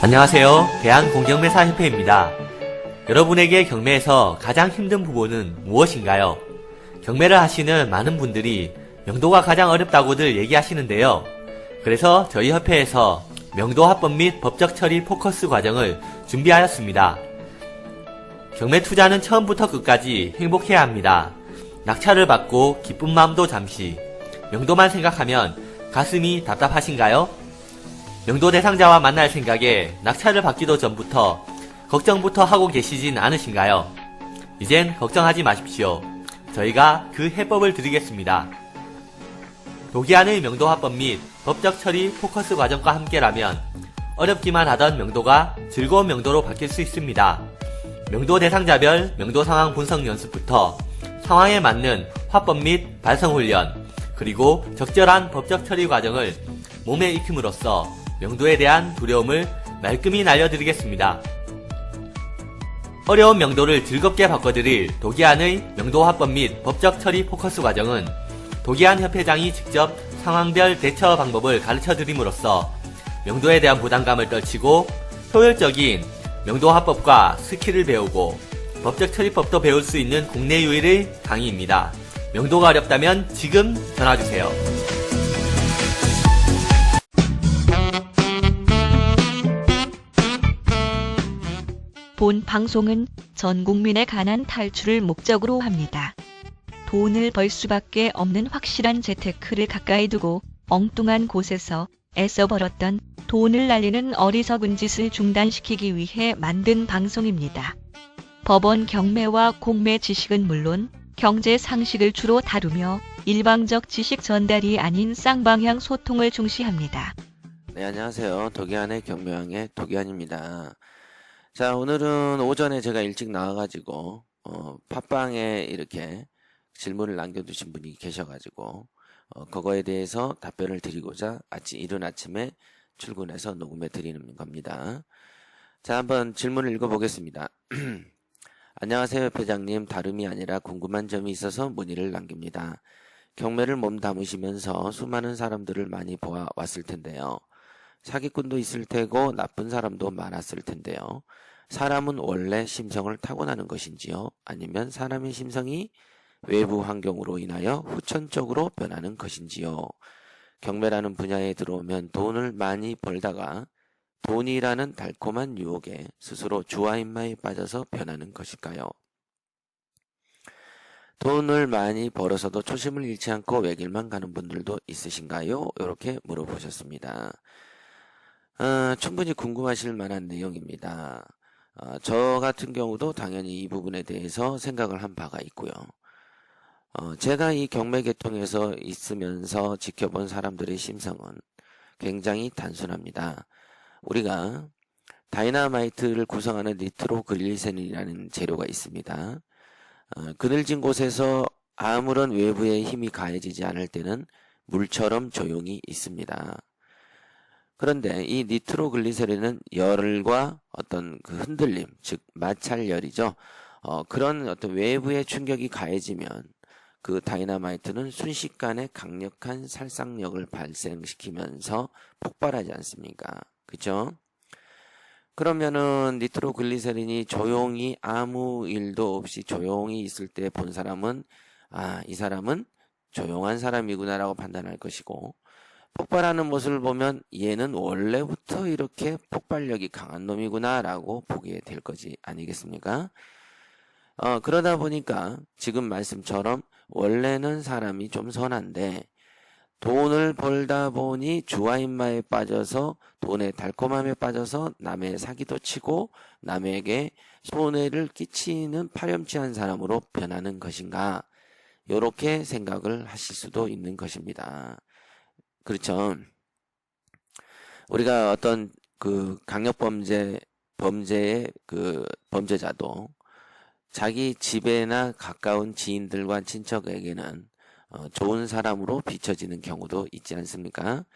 안녕하세요. 대한공경매사협회입니다. 여러분에게 경매에서 가장 힘든 부분은 무엇인가요? 경매를 하시는 많은 분들이 명도가 가장 어렵다고들 얘기하시는데요. 그래서 저희 협회에서 명도 합법 및 법적 처리 포커스 과정을 준비하였습니다. 경매 투자는 처음부터 끝까지 행복해야 합니다. 낙찰을 받고 기쁜 마음도 잠시, 명도만 생각하면 가슴이 답답하신가요? 명도 대상자와 만날 생각에 낙찰을 받기도 전부터 걱정부터 하고 계시진 않으신가요? 이젠 걱정하지 마십시오. 저희가 그 해법을 드리겠습니다. 도기안의 명도 합법 및 법적 처리 포커스 과정과 함께라면 어렵기만 하던 명도가 즐거운 명도로 바뀔 수 있습니다. 명도 대상자별 명도 상황 분석 연습부터 상황에 맞는 화법 및 발성 훈련, 그리고 적절한 법적 처리 과정을 몸에 익힘으로써 명도에 대한 두려움을 말끔히 날려드리겠습니다. 어려운 명도를 즐겁게 바꿔드릴 도기안의 명도 화법 및 법적 처리 포커스 과정은 도기안 협회장이 직접 상황별 대처 방법을 가르쳐드림으로써 명도에 대한 부담감을 떨치고 효율적인 명도 화법과 스킬을 배우고 법적 처리법도 배울 수 있는 국내 유일의 강의입니다. 명도가 어렵다면 지금 전화주세요. 본 방송은 전 국민의 가난 탈출을 목적으로 합니다. 돈을 벌 수밖에 없는 확실한 재테크를 가까이 두고 엉뚱한 곳에서 애써 벌었던 돈을 날리는 어리석은 짓을 중단시키기 위해 만든 방송입니다. 법원 경매와 공매 지식은 물론 경제 상식을 주로 다루며 일방적 지식 전달이 아닌 쌍방향 소통을 중시합니다. 네, 안녕하세요. 도기안의 경매왕의 도기안입니다. 자, 오늘은 오전에 제가 일찍 나와가지고 팟빵에 이렇게 질문을 남겨두신 분이 계셔가지고 그거에 대해서 답변을 드리고자 이른 아침에 출근해서 녹음해 드리는 겁니다. 자, 한번 질문을 읽어보겠습니다. 안녕하세요, 회장님. 다름이 아니라 궁금한 점이 있어서 문의를 남깁니다. 경매를 몸담으시면서 수많은 사람들을 많이 보아왔을 텐데요. 사기꾼도 있을 테고 나쁜 사람도 많았을 텐데요. 사람은 원래 심성을 타고나는 것인지요? 아니면 사람의 심성이 외부 환경으로 인하여 후천적으로 변하는 것인지요? 경매라는 분야에 들어오면 돈을 많이 벌다가 돈이라는 달콤한 유혹에 스스로 주화인마에 빠져서 변하는 것일까요? 돈을 많이 벌어서도 초심을 잃지 않고 외길만 가는 분들도 있으신가요? 이렇게 물어보셨습니다. 충분히 궁금하실 만한 내용입니다. 저 같은 경우도 당연히 이 부분에 대해서 생각을 한 바가 있고요. 제가 이 경매 계통에서 있으면서 지켜본 사람들의 심성은 굉장히 단순합니다. 우리가 다이너마이트를 구성하는 니트로글리세린이라는 재료가 있습니다. 그늘진 곳에서 아무런 외부의 힘이 가해지지 않을 때는 물처럼 조용히 있습니다. 그런데 이 니트로글리세린은 열과 어떤 그 흔들림, 즉 마찰열이죠. 그런 어떤 외부의 충격이 가해지면 그 다이너마이트는 순식간에 강력한 살상력을 발생시키면서 폭발하지 않습니까? 그죠? 그러면은 니트로글리세린이 조용히 아무 일도 없이 조용히 있을 때 본 사람은 이 사람은 조용한 사람이구나라고 판단할 것이고, 폭발하는 모습을 보면 얘는 원래부터 이렇게 폭발력이 강한 놈이구나라고 보게 될 거지 아니겠습니까? 그러다 보니까 지금 말씀처럼 원래는 사람이 좀 선한데 돈을 벌다 보니 주화인마에 빠져서 돈의 달콤함에 빠져서 남의 사기도 치고 남에게 손해를 끼치는 파렴치한 사람으로 변하는 것인가, 이렇게 생각을 하실 수도 있는 것입니다. 그렇죠. 우리가 어떤 그 강력범죄의 그 범죄자도 자기 집에나 가까운 지인들과 친척에게는 좋은 사람으로 비춰지는 경우도 있지 않습니까?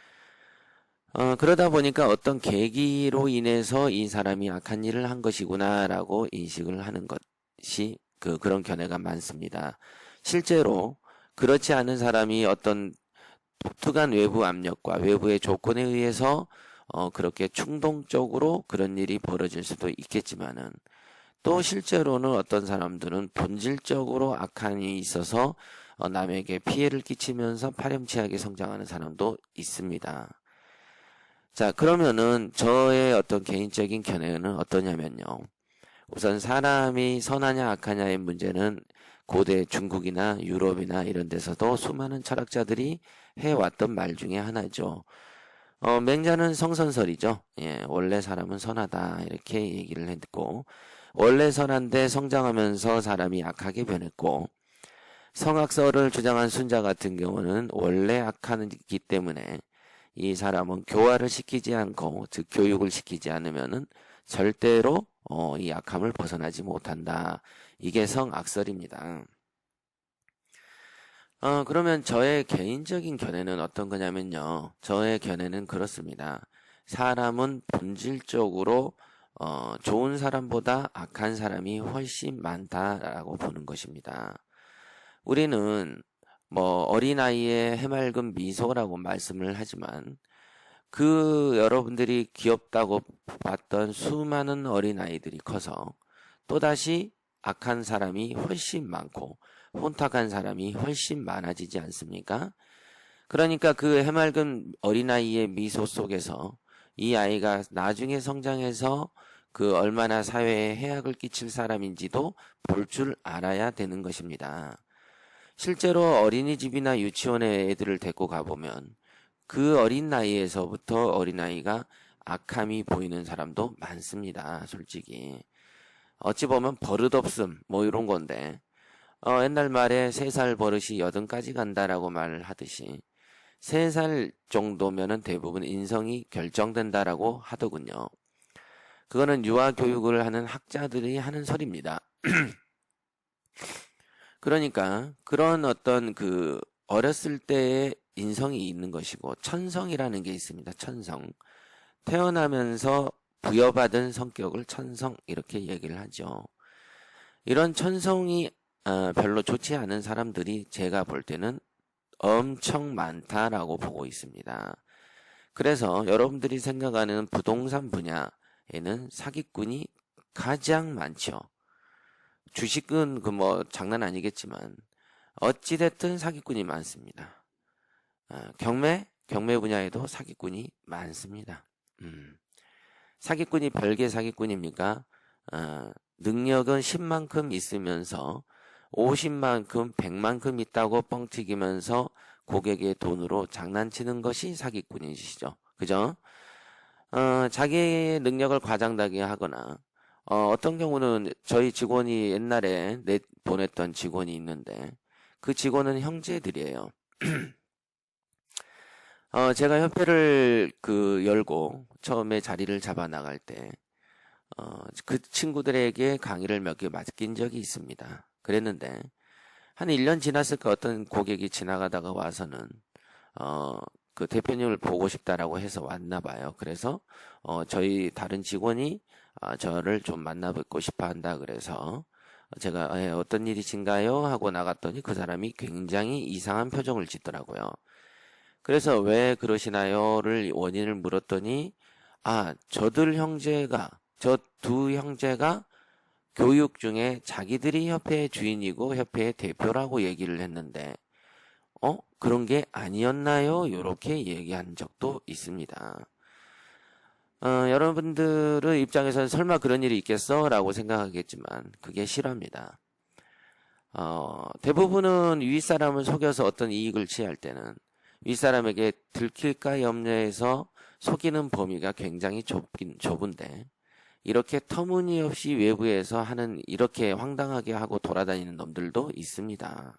그러다 보니까 어떤 계기로 인해서 이 사람이 악한 일을 한 것이구나라고 인식을 하는 것이 그런 견해가 많습니다. 실제로 그렇지 않은 사람이 어떤 독특한 외부 압력과 외부의 조건에 의해서 그렇게 충동적으로 그런 일이 벌어질 수도 있겠지만은 또 실제로는 어떤 사람들은 본질적으로 악한 일이 있어서 남에게 피해를 끼치면서 파렴치하게 성장하는 사람도 있습니다. 자, 그러면은 저의 어떤 개인적인 견해는 어떠냐면요. 우선 사람이 선하냐 악하냐의 문제는 고대 중국이나 유럽이나 이런 데서도 수많은 철학자들이 해왔던 말 중에 하나죠. 맹자는 성선설이죠. 예, 원래 사람은 선하다 이렇게 얘기를 했고, 원래 선한데 성장하면서 사람이 악하게 변했고, 성악설을 주장한 순자 같은 경우는 원래 악하기 때문에 이 사람은 교화를 시키지 않고, 즉 교육을 시키지 않으면은 절대로 이 악함을 벗어나지 못한다. 이게 성악설입니다. 그러면 저의 개인적인 견해는 어떤 거냐면요. 저의 견해는 그렇습니다. 사람은 본질적으로 좋은 사람보다 악한 사람이 훨씬 많다라고 보는 것입니다. 우리는 뭐 어린아이의 해맑은 미소라고 말씀을 하지만 여러분들이 귀엽다고 봤던 수많은 어린아이들이 커서 또다시 악한 사람이 훨씬 많고 혼탁한 사람이 훨씬 많아지지 않습니까? 그러니까 그 해맑은 어린아이의 미소 속에서 이 아이가 나중에 성장해서 그 얼마나 사회에 해악을 끼칠 사람인지도 볼 줄 알아야 되는 것입니다. 실제로 어린이집이나 유치원에 애들을 데리고 가보면 그 어린 나이에서부터 어린아이가 악함이 보이는 사람도 많습니다. 솔직히. 어찌 보면 버릇없음 뭐 이런 건데 옛날 말에 3살 버릇이 80까지 간다라고 말을 하듯이 3살 정도면은 대부분 인성이 결정된다라고 하더군요. 그거는 유아 교육을 하는 학자들이 하는 소리입니다. 그러니까 그런 어떤 어렸을 때의 인성이 있는 것이고 천성이라는 게 있습니다. 천성. 태어나면서 부여받은 성격을 천성 이렇게 얘기를 하죠. 이런 천성이 별로 좋지 않은 사람들이 제가 볼 때는 엄청 많다라고 보고 있습니다. 그래서 여러분들이 생각하는 부동산 분야에는 사기꾼이 가장 많죠. 주식은 장난 아니겠지만 어찌됐든 사기꾼이 많습니다. 경매 분야에도 사기꾼이 많습니다. 사기꾼이 별개 사기꾼입니까? 능력은 10만큼 있으면서 50만큼, 100만큼 있다고 뻥튀기면서 고객의 돈으로 장난치는 것이 사기꾼이시죠. 그죠? 자기의 능력을 과장되게 하거나, 어떤 경우는 저희 직원이 옛날에 보냈던 직원이 있는데, 그 직원은 형제들이에요. 제가 협회를 열고 처음에 자리를 잡아 나갈 때, 그 친구들에게 강의를 몇 개 맡긴 적이 있습니다. 그랬는데, 한 1년 지났을까 어떤 고객이 지나가다가 와서는, 그 대표님을 보고 싶다라고 해서 왔나 봐요. 그래서, 저희 다른 직원이, 저를 좀 만나 뵙고 싶어 한다 그래서, 제가, 어떤 일이신가요? 하고 나갔더니 그 사람이 굉장히 이상한 표정을 짓더라고요. 그래서 왜 그러시나요?를 원인을 물었더니, 저 두 형제가 교육 중에 자기들이 협회의 주인이고 협회의 대표라고 얘기를 했는데, 그런 게 아니었나요? 이렇게 얘기한 적도 있습니다. 여러분들의 입장에서는 설마 그런 일이 있겠어? 라고 생각하겠지만, 그게 실화입니다. 대부분은 윗사람을 속여서 어떤 이익을 취할 때는 윗사람에게 들킬까 염려해서 속이는 범위가 굉장히 좁은데, 이렇게 터무니없이 외부에서 이렇게 황당하게 하고 돌아다니는 놈들도 있습니다.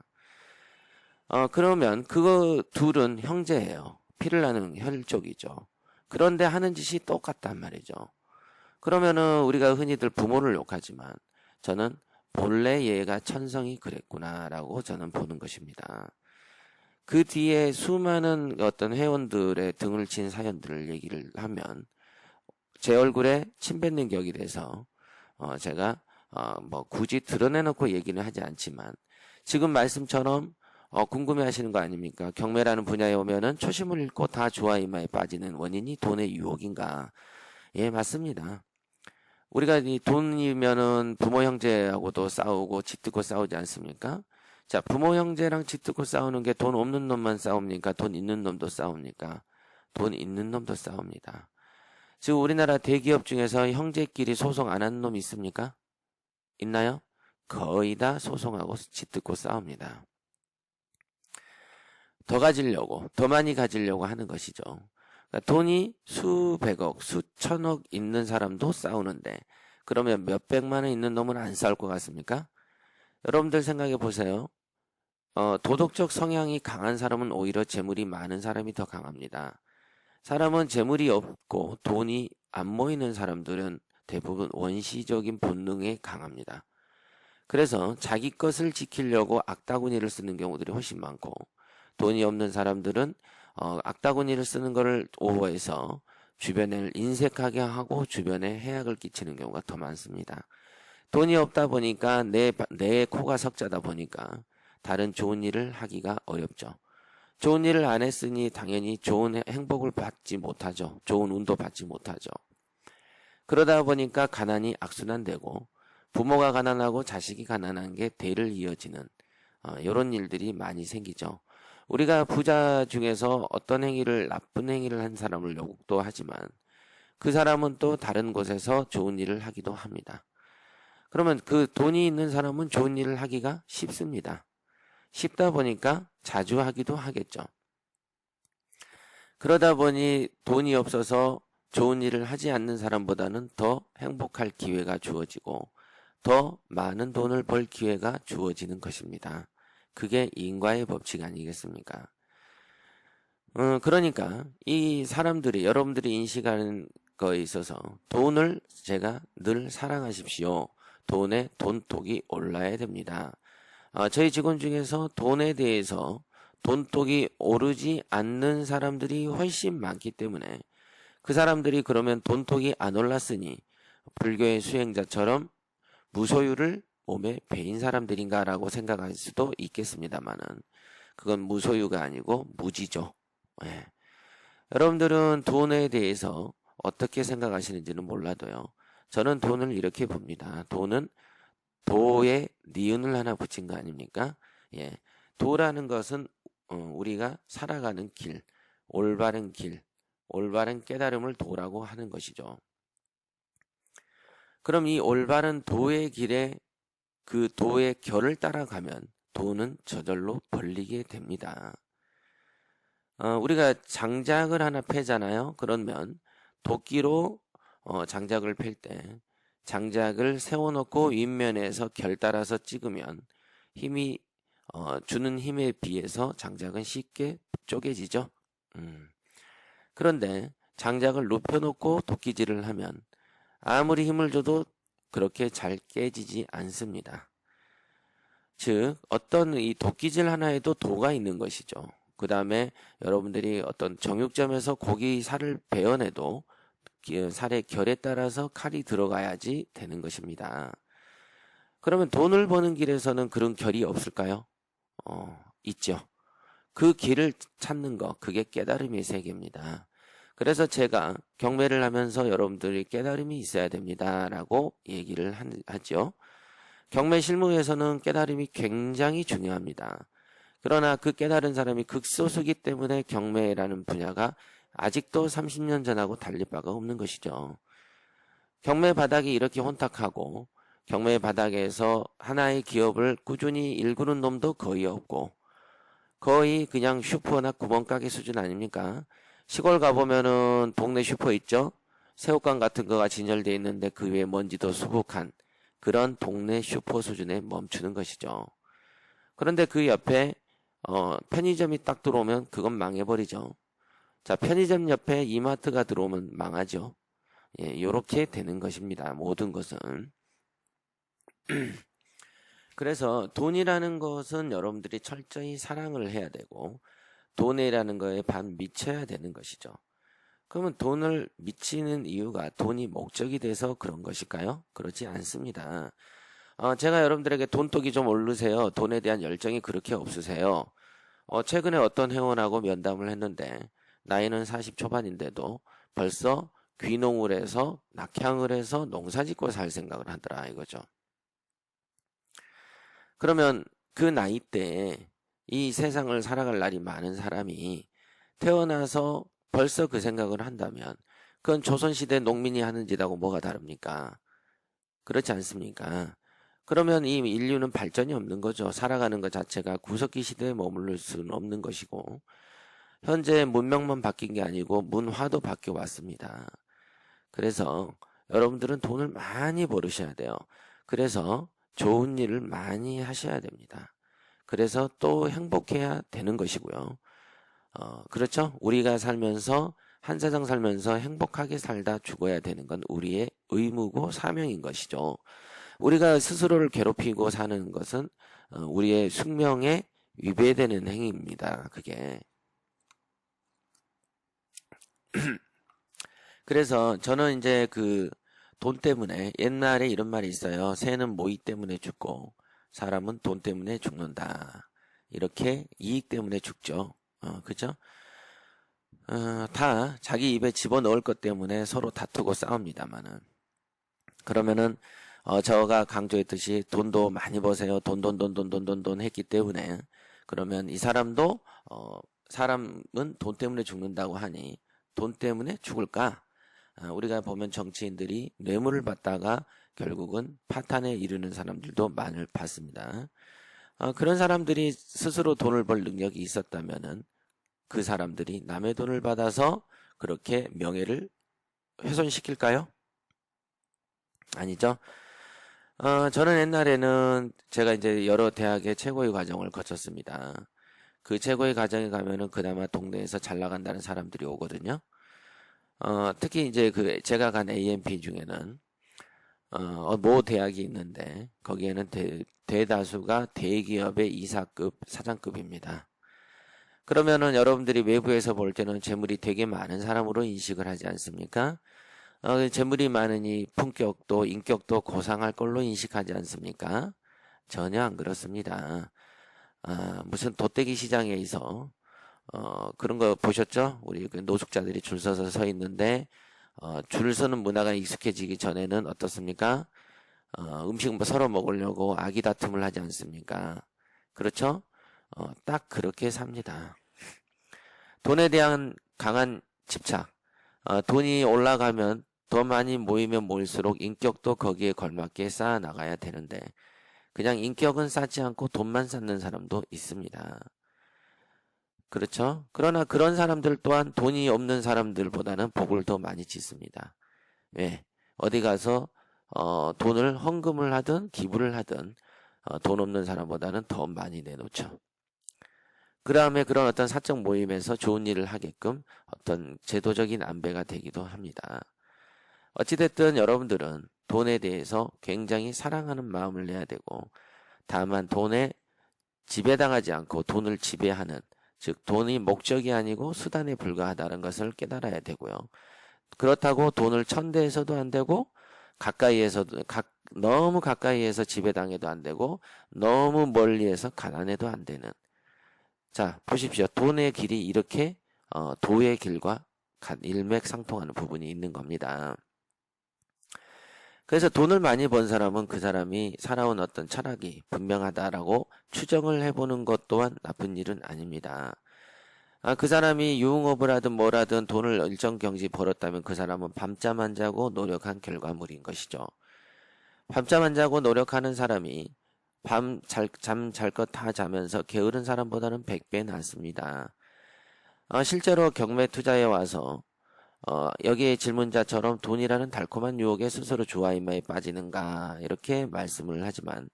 그러면 둘은 형제예요. 피를 나는 혈족이죠. 그런데 하는 짓이 똑같단 말이죠. 그러면은 우리가 흔히들 부모를 욕하지만 저는 본래 얘가 천성이 그랬구나라고 저는 보는 것입니다. 그 뒤에 수많은 어떤 회원들의 등을 친 사연들을 얘기를 하면 제 얼굴에 침 뱉는 격이 돼서 제가 굳이 드러내놓고 얘기는 하지 않지만 지금 말씀처럼 궁금해 하시는 거 아닙니까? 경매라는 분야에 오면은 초심을 잃고 다 좋아 이마에 빠지는 원인이 돈의 유혹인가? 예, 맞습니다. 우리가 이 돈이면은 부모 형제하고도 싸우고 짖듣고 싸우지 않습니까? 자, 부모 형제랑 짖듣고 싸우는 게 돈 없는 놈만 싸웁니까? 돈 있는 놈도 싸웁니까? 돈 있는 놈도 싸웁니다. 지금 우리나라 대기업 중에서 형제끼리 소송 안 하는 놈 있습니까? 있나요? 거의 다 소송하고 짖듣고 싸웁니다. 더 가지려고, 더 많이 가지려고 하는 것이죠. 그러니까 돈이 수백억, 수천억 있는 사람도 싸우는데, 그러면 몇백만 원 있는 놈은 안 싸울 것 같습니까? 여러분들 생각해 보세요. 도덕적 성향이 강한 사람은 오히려 재물이 많은 사람이 더 강합니다. 사람은 재물이 없고 돈이 안 모이는 사람들은 대부분 원시적인 본능에 강합니다. 그래서 자기 것을 지키려고 악다구니를 쓰는 경우들이 훨씬 많고, 돈이 없는 사람들은 악다구니를 쓰는 것을 오버해서 주변을 인색하게 하고 주변에 해악을 끼치는 경우가 더 많습니다. 돈이 없다 보니까 내 코가 석자다 보니까 다른 좋은 일을 하기가 어렵죠. 좋은 일을 안 했으니 당연히 좋은 행복을 받지 못하죠. 좋은 운도 받지 못하죠. 그러다 보니까 가난이 악순환되고 부모가 가난하고 자식이 가난한 게 대를 이어지는 이런 일들이 많이 생기죠. 우리가 부자 중에서 어떤 행위를 나쁜 행위를 한 사람을 욕도 하지만 그 사람은 또 다른 곳에서 좋은 일을 하기도 합니다. 그러면 그 돈이 있는 사람은 좋은 일을 하기가 쉽습니다. 쉽다 보니까 자주 하기도 하겠죠. 그러다 보니 돈이 없어서 좋은 일을 하지 않는 사람보다는 더 행복할 기회가 주어지고 더 많은 돈을 벌 기회가 주어지는 것입니다. 그게 인과의 법칙 아니겠습니까? 그러니까 이 사람들이 여러분들이 인식하는 거에 있어서 돈을 제가 늘 사랑하십시오. 돈의 돈독이 올라야 됩니다. 저희 직원 중에서 돈에 대해서 돈독이 오르지 않는 사람들이 훨씬 많기 때문에 그 사람들이 그러면 돈독이 안 올랐으니 불교의 수행자처럼 무소유를 몸에 배인 사람들인가라고 생각할 수도 있겠습니다만은 그건 무소유가 아니고 무지죠. 예. 여러분들은 돈에 대해서 어떻게 생각하시는지는 몰라도요. 저는 돈을 이렇게 봅니다. 돈은 도에 니은을 하나 붙인 거 아닙니까? 예. 도라는 것은 우리가 살아가는 길, 올바른 길, 올바른 깨달음을 도라고 하는 것이죠. 그럼 이 올바른 도의 길에 그 도의 결을 따라가면 돈은 저절로 벌리게 됩니다. 우리가 장작을 하나 패잖아요. 그러면 도끼로 장작을 팰 때 장작을 세워놓고 윗면에서 결 따라서 찍으면 힘이 주는 힘에 비해서 장작은 쉽게 쪼개지죠. 그런데 장작을 눕혀놓고 도끼질을 하면 아무리 힘을 줘도 그렇게 잘 깨지지 않습니다. 즉 어떤 이 도끼질 하나에도 도가 있는 것이죠. 그 다음에 여러분들이 어떤 정육점에서 고기 살을 베어내도 살의 결에 따라서 칼이 들어가야지 되는 것입니다. 그러면 돈을 버는 길에서는 그런 결이 없을까요? 있죠. 그 길을 찾는 거, 그게 깨달음의 세계입니다. 그래서 제가 경매를 하면서 여러분들이 깨달음이 있어야 됩니다라고 얘기를 하죠. 경매 실무에서는 깨달음이 굉장히 중요합니다. 그러나 그 깨달은 사람이 극소수기 때문에 경매라는 분야가 아직도 30년 전하고 달릴 바가 없는 것이죠. 경매 바닥이 이렇게 혼탁하고 경매 바닥에서 하나의 기업을 꾸준히 일구는 놈도 거의 없고 거의 그냥 슈퍼나 구멍가게 수준 아닙니까? 시골 가보면은 동네 슈퍼 있죠? 새우깡 같은 거가 진열되어 있는데 그 위에 먼지도 수북한 그런 동네 슈퍼 수준에 멈추는 것이죠. 그런데 그 옆에 편의점이 딱 들어오면 그건 망해버리죠. 자, 편의점 옆에 이마트가 들어오면 망하죠. 예, 요렇게 되는 것입니다. 모든 것은. 그래서 돈이라는 것은 여러분들이 철저히 사랑을 해야 되고 돈이라는 거에 반 미쳐야 되는 것이죠. 그러면 돈을 미치는 이유가 돈이 목적이 돼서 그런 것일까요? 그렇지 않습니다. 제가 여러분들에게 돈독이 좀 오르세요. 돈에 대한 열정이 그렇게 없으세요. 최근에 어떤 회원하고 면담을 했는데 나이는 40 초반인데도 벌써 귀농을 해서 낙향을 해서 농사 짓고 살 생각을 하더라 이거죠. 그러면 그 나이 때에 이 세상을 살아갈 날이 많은 사람이 태어나서 벌써 그 생각을 한다면 그건 조선시대 농민이 하는 짓하고 뭐가 다릅니까? 그렇지 않습니까? 그러면 이 인류는 발전이 없는 거죠. 살아가는 것 자체가 구석기 시대에 머무를 수는 없는 것이고 현재 문명만 바뀐 게 아니고 문화도 바뀌어 왔습니다. 그래서 여러분들은 돈을 많이 벌으셔야 돼요. 그래서 좋은 일을 많이 하셔야 됩니다. 그래서 또 행복해야 되는 것이고요. 그렇죠? 우리가 살면서 한 세상 살면서 행복하게 살다 죽어야 되는 건 우리의 의무고 사명인 것이죠. 우리가 스스로를 괴롭히고 사는 것은 우리의 숙명에 위배되는 행위입니다. 그게. 그래서 저는 이제 그 돈 때문에 옛날에 이런 말이 있어요. 새는 모이 때문에 죽고 사람은 돈 때문에 죽는다. 이렇게 이익 때문에 죽죠. 그죠? 다 자기 입에 집어넣을 것 때문에 서로 다투고 싸웁니다만은. 그러면은 저가 강조했듯이 돈도 많이 버세요. 돈 했기 때문에 그러면 이 사람도 사람은 돈 때문에 죽는다고 하니 돈 때문에 죽을까? 우리가 보면 정치인들이 뇌물을 받다가 결국은 파탄에 이르는 사람들도 많이 봤습니다. 그런 사람들이 스스로 돈을 벌 능력이 있었다면은 그 사람들이 남의 돈을 받아서 그렇게 명예를 훼손시킬까요? 아니죠. 저는 옛날에는 제가 이제 여러 대학의 최고의 과정을 거쳤습니다. 그 최고의 과정에 가면은 그나마 동네에서 잘 나간다는 사람들이 오거든요. 특히 이제 제가 간 AMP 중에는, 모 대학이 있는데, 거기에는 대다수가 대기업의 이사급, 사장급입니다. 그러면은 여러분들이 외부에서 볼 때는 재물이 되게 많은 사람으로 인식을 하지 않습니까? 재물이 많으니 품격도 인격도 고상할 걸로 인식하지 않습니까? 전혀 안 그렇습니다. 무슨 돗대기 시장에서 그런 거 보셨죠? 우리 그 노숙자들이 줄 서서 서 있는데 줄 서는 문화가 익숙해지기 전에는 어떻습니까? 음식 뭐 서로 먹으려고 아기 다툼을 하지 않습니까? 그렇죠? 딱 그렇게 삽니다. 돈에 대한 강한 집착. 돈이 올라가면 더 많이 모이면 모일수록 인격도 거기에 걸맞게 쌓아 나가야 되는데 그냥 인격은 쌓지 않고 돈만 쌓는 사람도 있습니다. 그렇죠? 그러나 그런 사람들 또한 돈이 없는 사람들보다는 복을 더 많이 짓습니다. 왜? 어디 가서 돈을 헌금을 하든 기부를 하든 돈 없는 사람보다는 더 많이 내놓죠. 그 다음에 그런 어떤 사적 모임에서 좋은 일을 하게끔 어떤 제도적인 안배가 되기도 합니다. 어찌됐든 여러분들은 돈에 대해서 굉장히 사랑하는 마음을 내야 되고 다만 돈에 지배당하지 않고 돈을 지배하는 즉 돈이 목적이 아니고 수단에 불과하다는 것을 깨달아야 되고요. 그렇다고 돈을 천대해서도 안 되고 가까이에서도 너무 가까이에서 지배당해도 안 되고 너무 멀리에서 가난해도 안 되는 자 보십시오. 돈의 길이 이렇게 도의 길과 일맥상통하는 부분이 있는 겁니다. 그래서 돈을 많이 번 사람은 그 사람이 살아온 어떤 철학이 분명하다라고 추정을 해보는 것 또한 나쁜 일은 아닙니다. 그 사람이 유흥업을 하든 뭘 하든 돈을 일정 경지 벌었다면 그 사람은 밤잠 안 자고 노력한 결과물인 것이죠. 밤잠 안 자고 노력하는 사람이 잠 잘 것 다 자면서 게으른 사람보다는 100배 낫습니다. 실제로 경매 투자에 와서 여기에 질문자처럼 돈이라는 달콤한 유혹에 스스로 주화인마에 빠지는가 이렇게 말씀을 하지만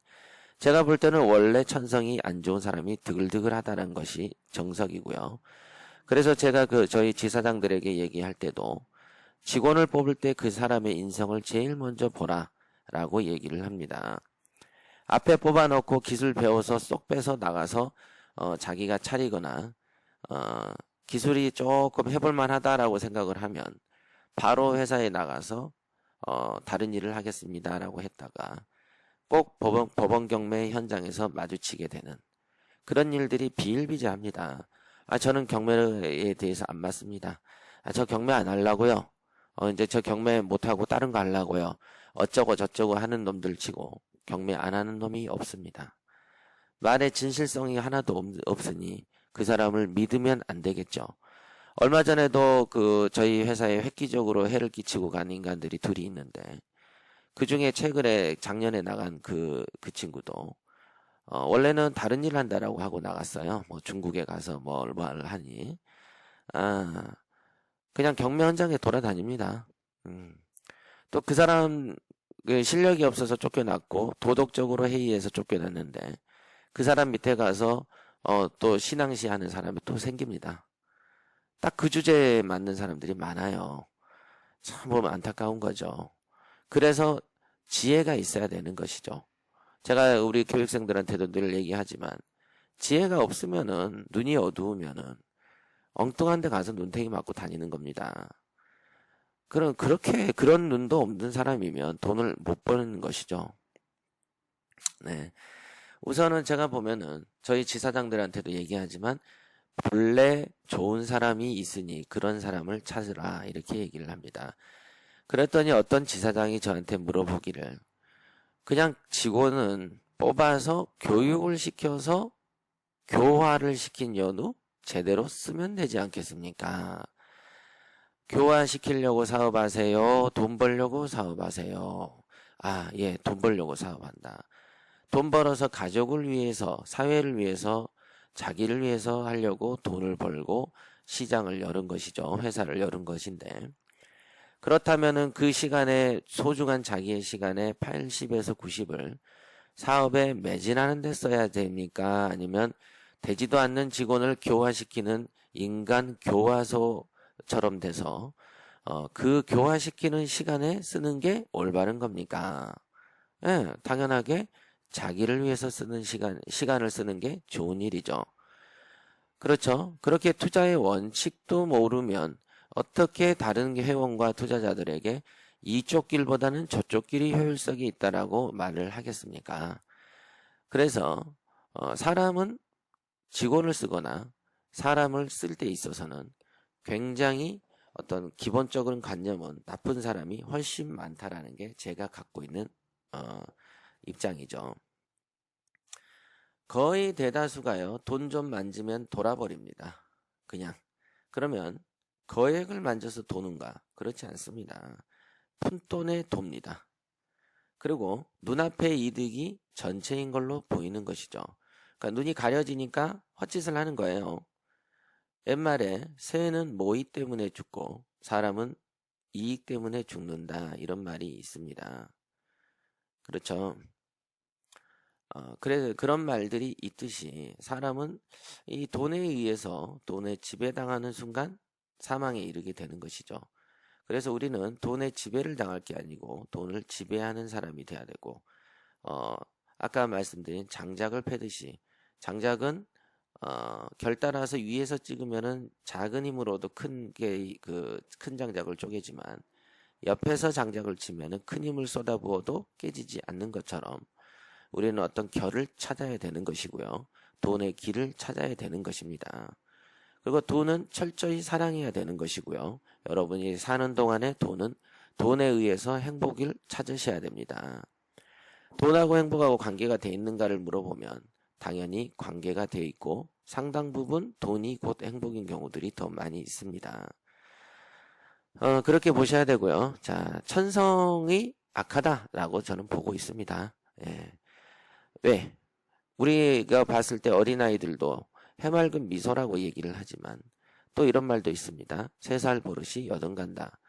제가 볼 때는 원래 천성이 안 좋은 사람이 드글드글하다는 것이 정석이고요. 그래서 제가 저희 지사장들에게 얘기할 때도 직원을 뽑을 때 그 사람의 인성을 제일 먼저 보라라고 얘기를 합니다. 앞에 뽑아놓고 기술 배워서 쏙 빼서 나가서 자기가 차리거나 기술이 조금 해볼만 하다라고 생각을 하면 바로 회사에 나가서 다른 일을 하겠습니다라고 했다가 꼭 법원 경매 현장에서 마주치게 되는 그런 일들이 비일비재합니다. 저는 경매에 대해서 안 맞습니다. 저 경매 안 하려고요. 이제 저 경매 못하고 다른 거 하려고요. 어쩌고 저쩌고 하는 놈들 치고 경매 안 하는 놈이 없습니다. 말에 진실성이 하나도 없으니 그 사람을 믿으면 안 되겠죠. 얼마 전에도 저희 회사에 획기적으로 해를 끼치고 간 인간들이 둘이 있는데, 그 중에 최근에 작년에 나간 그 친구도, 원래는 다른 일 한다라고 하고 나갔어요. 뭐 중국에 가서 뭘 하니. 그냥 경매 현장에 돌아다닙니다. 또 그 사람 실력이 없어서 쫓겨났고, 도덕적으로 해이해서 쫓겨났는데, 그 사람 밑에 가서, 또 신앙시 하는 사람이 또 생깁니다. 딱 그 주제에 맞는 사람들이 많아요. 참 보면 안타까운 거죠. 그래서 지혜가 있어야 되는 것이죠. 제가 우리 교육생들한테도 늘 얘기하지만, 지혜가 없으면은, 눈이 어두우면은 엉뚱한 데 가서 눈탱이 맞고 다니는 겁니다. 그런 눈도 없는 사람이면 돈을 못 버는 것이죠. 네. 우선은 제가 보면은 저희 지사장들한테도 얘기하지만, 본래 좋은 사람이 있으니 그런 사람을 찾으라, 이렇게 얘기를 합니다. 그랬더니 어떤 지사장이 저한테 물어보기를, 그냥 직원은 뽑아서 교육을 시켜서 교화를 시킨 연후 제대로 쓰면 되지 않겠습니까? 교화시키려고 사업하세요? 돈 벌려고 사업하세요? 예, 돈 벌려고 사업한다. 돈 벌어서 가족을 위해서, 사회를 위해서, 자기를 위해서 하려고 돈을 벌고 시장을 여는 것이죠. 회사를 여는 것인데, 그렇다면은 그 시간에, 소중한 자기의 시간에 80에서 90을 사업에 매진하는 데 써야 됩니까? 아니면 되지도 않는 직원을 교화시키는 인간 교화소처럼 돼서 그 교화시키는 시간에 쓰는 게 올바른 겁니까? 예, 당연하게 자기를 위해서 쓰는 시간을 쓰는 게 좋은 일이죠. 그렇죠. 그렇게 투자의 원칙도 모르면 어떻게 다른 회원과 투자자들에게 이쪽 길보다는 저쪽 길이 효율성이 있다라고 말을 하겠습니까? 그래서 사람은 직원을 쓰거나 사람을 쓸 때 있어서는 굉장히 어떤 기본적인 관념은 나쁜 사람이 훨씬 많다라는 게 제가 갖고 있는 입장이죠. 거의 대다수가요, 돈 좀 만지면 돌아버립니다. 그냥. 그러면 거액을 만져서 도는가? 그렇지 않습니다. 푼돈에 돕니다. 그리고 눈앞의 이득이 전체인 걸로 보이는 것이죠. 그러니까 눈이 가려지니까 헛짓을 하는 거예요. 옛말에 새는 모이 때문에 죽고 사람은 이익 때문에 죽는다, 이런 말이 있습니다. 그렇죠. 그런 말들이 있듯이 사람은 이 돈에 의해서 돈에 지배당하는 순간 사망에 이르게 되는 것이죠. 그래서 우리는 돈에 지배를 당할 게 아니고 돈을 지배하는 사람이 돼야 되고, 아까 말씀드린 장작을 패듯이, 장작은 결 따라서 위에서 찍으면은 작은 힘으로도 큰 장작을 쪼개지만, 옆에서 장작을 치면은 큰 힘을 쏟아부어도 깨지지 않는 것처럼 우리는 어떤 결을 찾아야 되는 것이고요. 돈의 길을 찾아야 되는 것입니다. 그리고 돈은 철저히 사랑해야 되는 것이고요. 여러분이 사는 동안에 돈에 의해서 행복을 찾으셔야 됩니다. 돈하고 행복하고 관계가 돼 있는가를 물어보면 당연히 관계가 돼 있고, 상당 부분 돈이 곧 행복인 경우들이 더 많이 있습니다. 그렇게 보셔야 되고요. 자, 천성이 악하다라고 저는 보고 있습니다. 예. 왜? 우리가 봤을 때 어린아이들도 해맑은 미소라고 얘기를 하지만 또 이런 말도 있습니다. 3살 버릇이 여든간다.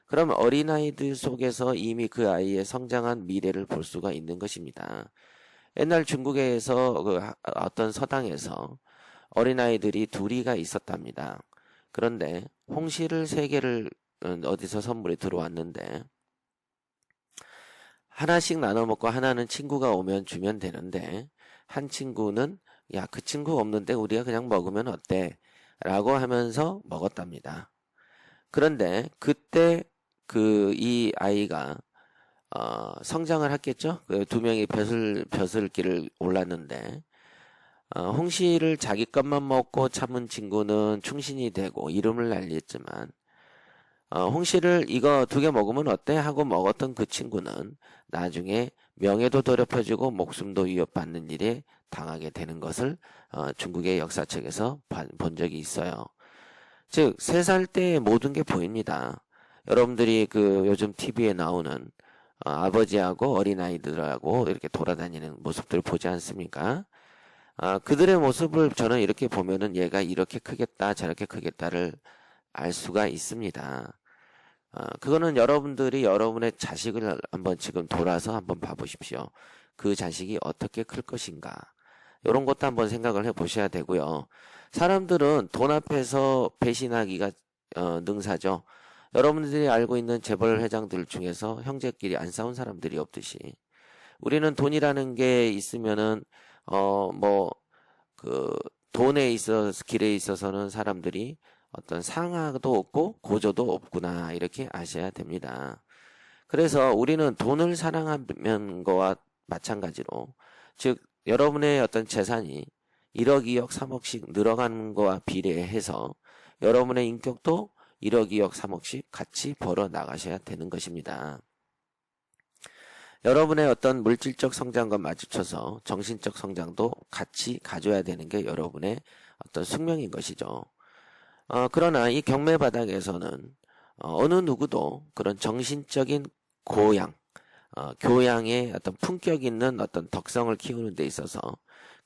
그럼 어린아이들 속에서 이미 그 아이의 성장한 미래를 볼 수가 있는 것입니다. 옛날 중국에서 어떤 서당에서 어린아이들이 둘이가 있었답니다. 그런데 홍시를 3개를 어디서 선물이 들어왔는데, 하나씩 나눠 먹고 하나는 친구가 오면 주면 되는데, 한 친구는 야, 그 친구 없는데 우리가 그냥 먹으면 어때? 라고 하면서 먹었답니다. 그런데 그때 이 아이가 성장을 했겠죠? 그 2명이 벼슬길을 올랐는데, 홍시를 자기 것만 먹고 참은 친구는 충신이 되고 이름을 날렸지만 홍시를 이거 2개 먹으면 어때? 하고 먹었던 그 친구는 나중에 명예도 더럽혀지고 목숨도 위협받는 일에 당하게 되는 것을 중국의 역사책에서 본 적이 있어요. 즉 3살 때 모든 게 보입니다. 여러분들이 그 요즘 TV에 나오는 아버지하고 어린아이들하고 이렇게 돌아다니는 모습들을 보지 않습니까? 그들의 모습을 저는 이렇게 보면은 얘가 이렇게 크겠다 저렇게 크겠다를 알 수가 있습니다. 그거는 여러분들이 여러분의 자식을 한번 지금 돌아서 한번 봐보십시오. 그 자식이 어떻게 클 것인가. 이런 것도 한번 생각을 해보셔야 되고요. 사람들은 돈 앞에서 배신하기가 능사죠. 여러분들이 알고 있는 재벌 회장들 중에서 형제끼리 안 싸운 사람들이 없듯이 우리는 돈이라는 게 있으면은 돈에 있어서 길에 있어서는 사람들이 어떤 상하도 없고 고조도 없구나 이렇게 아셔야 됩니다. 그래서 우리는 돈을 사랑하는 거와 마찬가지로 즉 여러분의 어떤 재산이 1억, 2억, 3억씩 늘어가는 거와 비례해서 여러분의 인격도 1억, 2억, 3억씩 같이 벌어 나가셔야 되는 것입니다. 여러분의 어떤 물질적 성장과 마주쳐서 정신적 성장도 같이 가져야 되는 게 여러분의 어떤 숙명인 것이죠. 그러나 이 경매 바닥에서는 어느 누구도 그런 정신적인 고양, 교양의 어떤 품격 있는 어떤 덕성을 키우는 데 있어서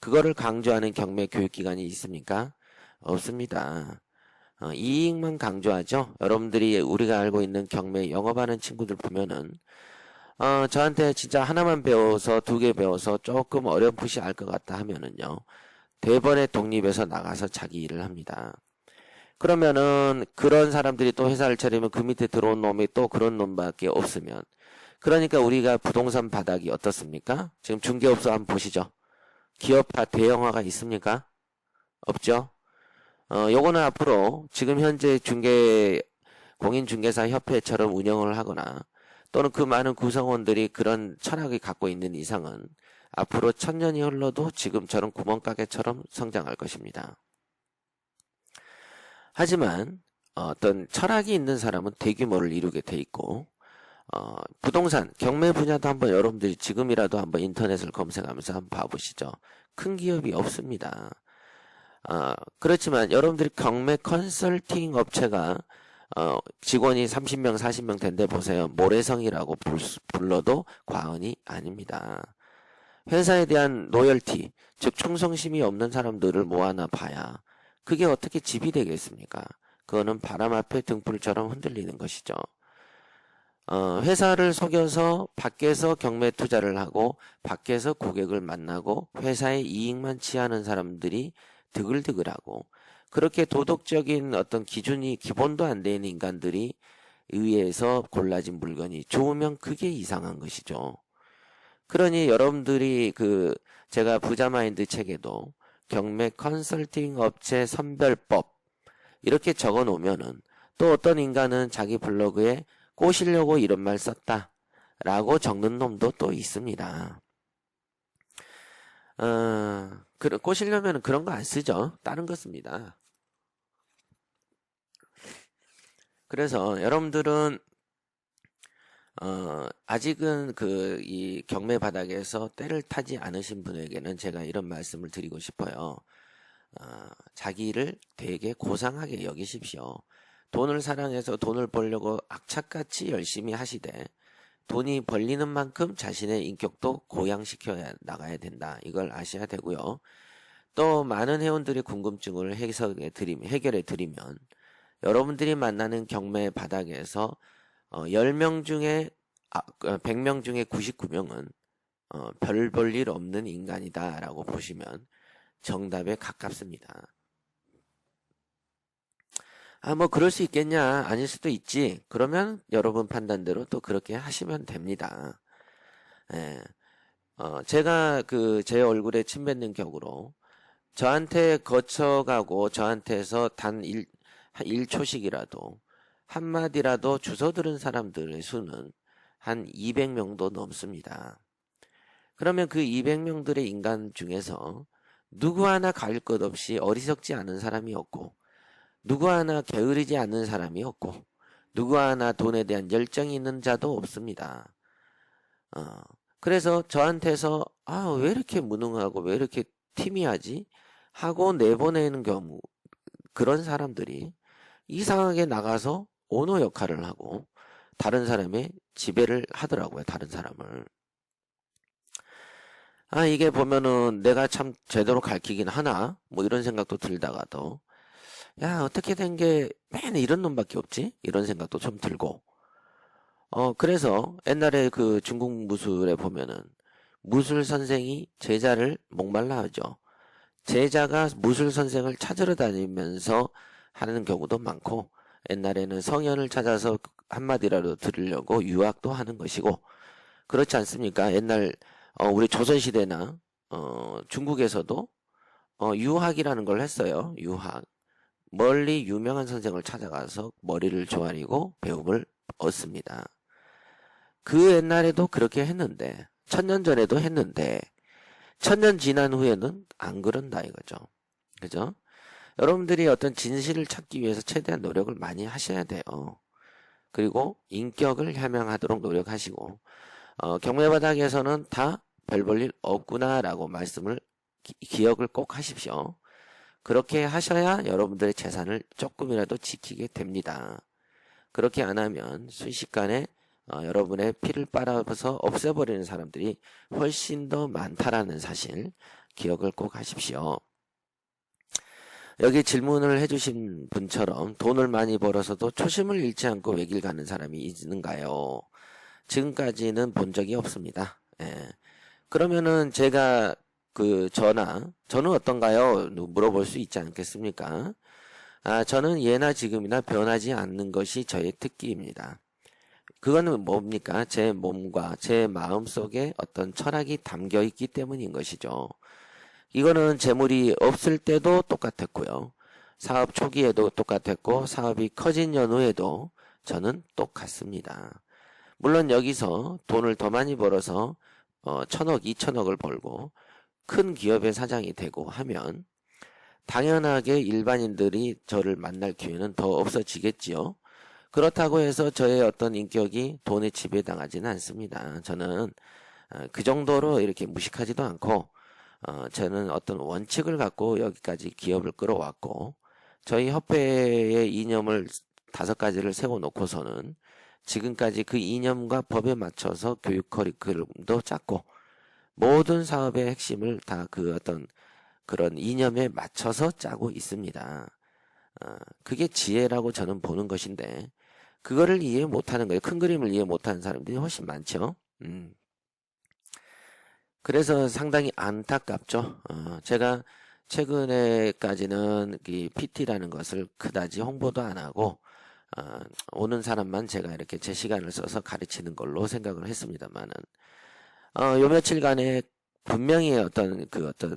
그거를 강조하는 경매 교육기관이 있습니까? 없습니다. 이익만 강조하죠. 여러분들이 우리가 알고 있는 경매 영업하는 친구들 보면은 저한테 진짜 하나만 배워서 2개 배워서 조금 어렴풋이 알 것 같다 하면은요. 대번에 독립해서 나가서 자기 일을 합니다. 그러면은 그런 사람들이 또 회사를 차리면 그 밑에 들어온 놈이 또 그런 놈밖에 없으면 그러니까 우리가 부동산 바닥이 어떻습니까? 지금 중개업소 한번 보시죠. 기업화 대형화가 있습니까? 없죠? 요거는 앞으로 지금 현재 공인중개사 협회처럼 운영을 하거나 또는 그 많은 구성원들이 그런 철학을 갖고 있는 이상은 앞으로 1000년이 흘러도 지금처럼 구멍가게처럼 성장할 것입니다. 하지만 어떤 철학이 있는 사람은 대규모를 이루게 돼 있고 부동산, 경매 분야도 한번 여러분들이 지금이라도 한번 인터넷을 검색하면서 한번 봐보시죠. 큰 기업이 없습니다. 그렇지만 여러분들이 경매 컨설팅 업체가 직원이 30명, 40명 된데 보세요. 모래성이라고 불러도 과언이 아닙니다. 회사에 대한 로열티, 즉 충성심이 없는 사람들을 모아놔 봐야 그게 어떻게 집이 되겠습니까? 그거는 바람 앞에 등불처럼 흔들리는 것이죠. 회사를 속여서 밖에서 경매 투자를 하고 밖에서 고객을 만나고 회사의 이익만 취하는 사람들이 드글드글하고 그렇게 도덕적인 어떤 기준이 기본도 안 되는 인간들이 의회에서 골라진 물건이 좋으면 그게 이상한 것이죠. 그러니 여러분들이 제가 부자마인드 책에도 경매 컨설팅 업체 선별법 이렇게 적어 놓으면은 또 어떤 인간은 자기 블로그에 꼬시려고 이런 말 썼다 라고 적는 놈도 또 있습니다. 꼬시려면 그런 거 안 쓰죠. 다른 거 씁니다. 그래서 여러분들은 아직은 이 경매 바닥에서 때를 타지 않으신 분에게는 제가 이런 말씀을 드리고 싶어요. 자기를 되게 고상하게 여기십시오. 돈을 사랑해서 돈을 벌려고 악착같이 열심히 하시되 돈이 벌리는 만큼 자신의 인격도 고양시켜 나가야 된다. 이걸 아셔야 되고요. 또 많은 회원들의 궁금증을 해결해 드리면 여러분들이 만나는 경매 바닥에서 10명 중에 100명 중에 99명은 별 볼 일 없는 인간이다 라고 보시면 정답에 가깝습니다. 뭐 그럴 수 있겠냐, 아닐 수도 있지. 그러면 여러분 판단대로 또 그렇게 하시면 됩니다. 제가 제 얼굴에 침 뱉는 격으로 저한테 거쳐가고 저한테서 단 1초씩이라도 한마디라도 주워 들은 사람들의 수는 한 200명도 넘습니다. 그러면 그 200명들의 인간 중에서 누구 하나 가릴 것 없이 어리석지 않은 사람이 없고, 누구 하나 게으르지 않는 사람이 없고, 누구 하나 돈에 대한 열정이 있는 자도 없습니다. 그래서 저한테서 왜 이렇게 무능하고 왜 이렇게 티미하지? 하고 내보내는 경우, 그런 사람들이 이상하게 나가서 오너 역할을 하고 다른 사람의 지배를 하더라고요. 다른 사람을. 이게 보면은 내가 참 제대로 가르치긴 하나? 뭐 이런 생각도 들다가도, 야, 어떻게 된 게 맨 이런 놈밖에 없지? 이런 생각도 좀 들고. 그래서 옛날에 그 중국 무술에 보면은 무술 선생이 제자를 목말라 하죠. 제자가 무술 선생을 찾으러 다니면서 하는 경우도 많고, 옛날에는 성현을 찾아서 한마디라도 들으려고 유학도 하는 것이고, 그렇지 않습니까? 옛날 우리 조선시대나 중국에서도 유학이라는 걸 했어요. 유학. 멀리 유명한 선생을 찾아가서 머리를 조아리고 배움을 얻습니다. 그 옛날에도 그렇게 했는데, 1000년 전에도 했는데, 1000년 지난 후에는 안 그런다 이거죠. 그죠? 여러분들이 어떤 진실을 찾기 위해서 최대한 노력을 많이 하셔야 돼요. 그리고 인격을 함양하도록 노력하시고, 경매바닥에서는 다 별 볼 일 없구나라고 말씀을 기억을 꼭 하십시오. 그렇게 하셔야 여러분들의 재산을 조금이라도 지키게 됩니다. 그렇게 안 하면 순식간에 여러분의 피를 빨아서 없애버리는 사람들이 훨씬 더 많다라는 사실 기억을 꼭 하십시오. 여기 질문을 해주신 분처럼 돈을 많이 벌어서도 초심을 잃지 않고 외길 가는 사람이 있는가요? 지금까지는 본 적이 없습니다. 예. 그러면은 제가 저는 어떤가요? 물어볼 수 있지 않겠습니까? 저는 예나 지금이나 변하지 않는 것이 저의 특기입니다. 그거는 뭡니까? 제 몸과 제 마음 속에 어떤 철학이 담겨 있기 때문인 것이죠. 이거는 재물이 없을 때도 똑같았고요. 사업 초기에도 똑같았고, 사업이 커진 연후에도 저는 똑같습니다. 물론 여기서 돈을 더 많이 벌어서 1000억, 2000억을 벌고 큰 기업의 사장이 되고 하면 당연하게 일반인들이 저를 만날 기회는 더 없어지겠지요. 그렇다고 해서 저의 어떤 인격이 돈에 지배당하지는 않습니다. 저는 그 정도로 이렇게 무식하지도 않고, 저는 어떤 원칙을 갖고 여기까지 기업을 끌어왔고, 저희 협회의 이념을 5가지를 세워놓고서는 지금까지 그 이념과 법에 맞춰서 교육 커리큘럼도 짰고, 모든 사업의 핵심을 다 그 어떤 그런 이념에 맞춰서 짜고 있습니다. 그게 지혜라고 저는 보는 것인데, 그거를 이해 못하는 거예요. 큰 그림을 이해 못하는 사람들이 훨씬 많죠. 그래서 상당히 안타깝죠. 제가 최근에까지는 이 PT라는 것을 그다지 홍보도 안 하고, 오는 사람만 제가 이렇게 제 시간을 써서 가르치는 걸로 생각을 했습니다만은, 요 며칠간에 분명히 어떤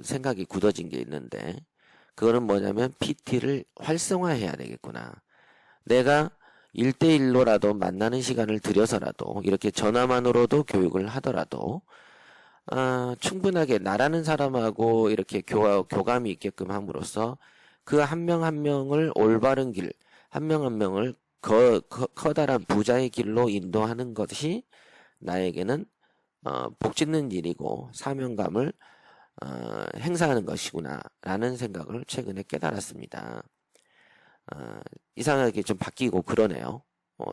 생각이 굳어진 게 있는데, 그거는 뭐냐면 PT를 활성화해야 되겠구나. 내가 1대1로라도 만나는 시간을 들여서라도, 이렇게 전화만으로도 교육을 하더라도, 충분하게 나라는 사람하고 이렇게 교감이 있게끔 함으로써 그 한 명 한 명을 올바른 길, 한 명 한 명을 커다란 부자의 길로 인도하는 것이 나에게는 복짓는 일이고 사명감을 행사하는 것이구나 라는 생각을 최근에 깨달았습니다. 이상하게 좀 바뀌고 그러네요.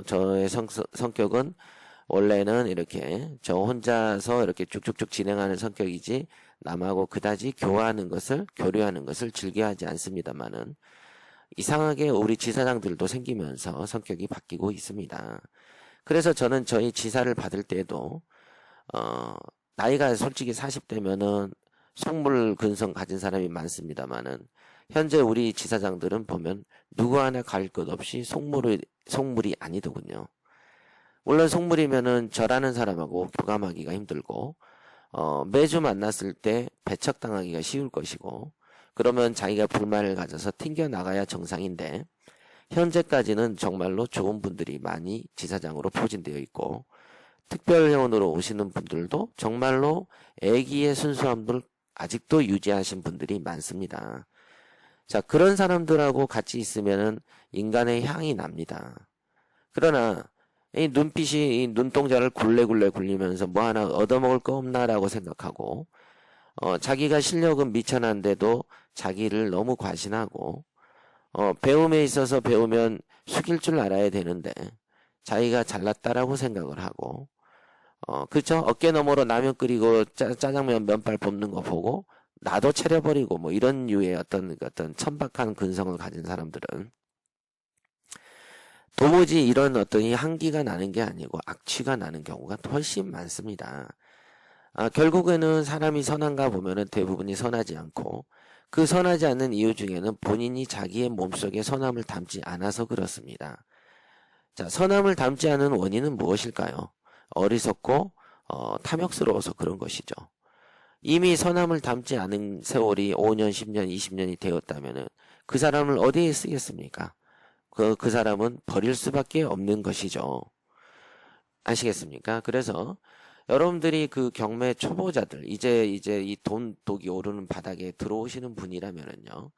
저의 성격은 원래는 이렇게 저 혼자서 이렇게 쭉쭉쭉 진행하는 성격이지 남하고 그다지 교류하는 것을 즐겨하지 않습니다만은, 이상하게 우리 지사장들도 생기면서 성격이 바뀌고 있습니다. 그래서 저는 저희 지사를 받을 때도 나이가 솔직히 40대면은 속물 근성 가진 사람이 많습니다만은, 현재 우리 지사장들은 보면 누구 하나 가릴 것 없이 속물이 아니더군요. 물론 속물이면은 저라는 사람하고 교감하기가 힘들고, 매주 만났을 때 배척당하기가 쉬울 것이고, 그러면 자기가 불만을 가져서 튕겨나가야 정상인데, 현재까지는 정말로 좋은 분들이 많이 지사장으로 포진되어 있고, 특별회원으로 오시는 분들도 정말로 애기의 순수함을 아직도 유지하신 분들이 많습니다. 자, 그런 사람들하고 같이 있으면은 인간의 향이 납니다. 그러나 이 눈빛이 이 눈동자를 굴레굴레 굴리면서 뭐 하나 얻어먹을 거 없나라고 생각하고 자기가 실력은 미천한데도 자기를 너무 과신하고 배움에 있어서 배우면 숙일 줄 알아야 되는데 자기가 잘났다라고 생각을 하고 그쵸? 어깨 너머로 라면 끓이고 짜장면 면발 볶는 거 보고 나도 차려버리고 뭐 이런 류의 어떤 천박한 근성을 가진 사람들은 도무지 이런 어떤 이 한기가 나는 게 아니고 악취가 나는 경우가 훨씬 많습니다. 결국에는 사람이 선한가 보면은 대부분이 선하지 않고 그 선하지 않는 이유 중에는 본인이 자기의 몸속에 선함을 담지 않아서 그렇습니다. 자, 선함을 담지 않은 원인은 무엇일까요? 어리석고 탐욕스러워서 그런 것이죠. 이미 선함을 담지 않은 세월이 5년, 10년, 20년이 되었다면은 그 사람을 어디에 쓰겠습니까? 그 사람은 버릴 수밖에 없는 것이죠. 아시겠습니까? 그래서 여러분들이 그 경매 초보자들, 이제 이 독이 오르는 바닥에 들어오시는 분이라면은요,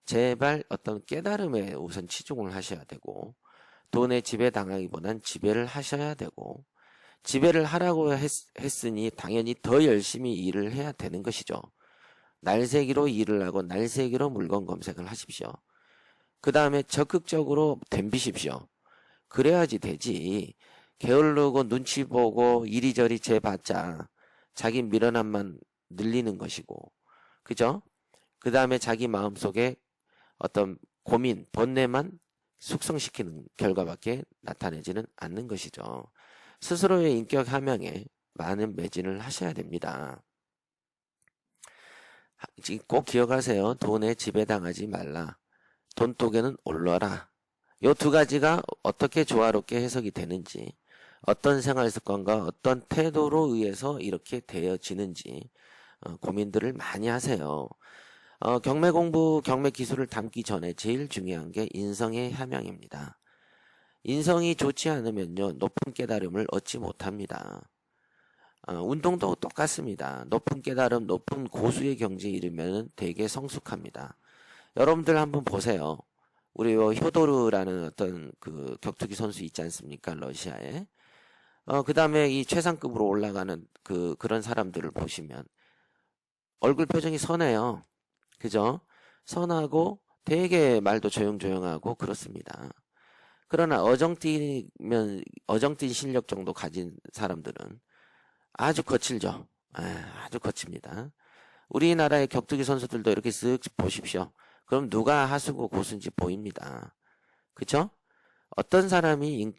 제발 어떤 깨달음에 우선 치중을 하셔야 되고, 돈에 지배당하기보단 지배를 하셔야 되고, 지배를 하라고 했으니 당연히 더 열심히 일을 해야 되는 것이죠. 날새기로 일을 하고 날새기로 물건 검색을 하십시오. 그 다음에 적극적으로 덤비십시오. 그래야지 되지. 게을르고 눈치 보고 이리저리 재봤자 자기 미련함만 늘리는 것이고, 그죠? 그 다음에 자기 마음속에 어떤 고민, 번뇌만 숙성시키는 결과밖에 나타내지는 않는 것이죠. 스스로의 인격 함양에 많은 매진을 하셔야 됩니다. 꼭 기억하세요. 돈에 지배당하지 말라. 돈독에는 올라라. 요 두 가지가 어떻게 조화롭게 해석이 되는지, 어떤 생활 습관과 어떤 태도로 의해서 이렇게 되어지는지 고민들을 많이 하세요. 경매 공부, 경매 기술을 담기 전에 제일 중요한 게 인성의 함양입니다. 인성이 좋지 않으면요, 높은 깨달음을 얻지 못합니다. 운동도 똑같습니다. 높은 깨달음, 높은 고수의 경지에 이르면 되게 성숙합니다. 여러분들 한번 보세요. 우리 효도르라는 어떤 그 격투기 선수 있지 않습니까? 러시아에. 그 다음에 이 최상급으로 올라가는 그런 사람들을 보시면 얼굴 표정이 선해요. 그죠? 선하고 되게 말도 조용조용하고 그렇습니다. 그러나 어정뛴 실력 정도 가진 사람들은 아주 거칠죠. 아주 거칩니다. 우리나라의 격투기 선수들도 이렇게 쓱 보십시오. 그럼 누가 하수고 고수인지 보입니다. 그쵸? 어떤 사람이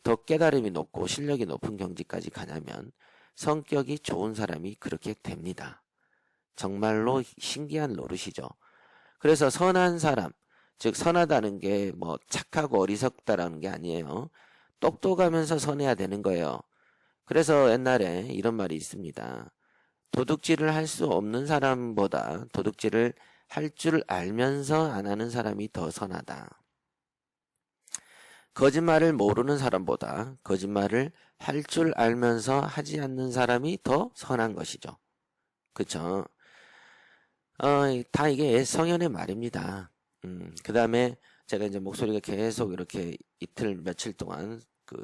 더 깨달음이 높고 실력이 높은 경지까지 가냐면 성격이 좋은 사람이 그렇게 됩니다. 정말로 신기한 노릇이죠. 그래서 선한 사람, 즉 선하다는 게 뭐 착하고 어리석다라는 게 아니에요. 똑똑하면서 선해야 되는 거예요. 그래서 옛날에 이런 말이 있습니다. 도둑질을 할 수 없는 사람보다 도둑질을 할 줄 알면서 안 하는 사람이 더 선하다. 거짓말을 모르는 사람보다 거짓말을 할 줄 알면서 하지 않는 사람이 더 선한 것이죠. 그쵸? 다 이게 성현의 말입니다. 그 다음에 제가 이제 목소리가 계속 이렇게 이틀 며칠 동안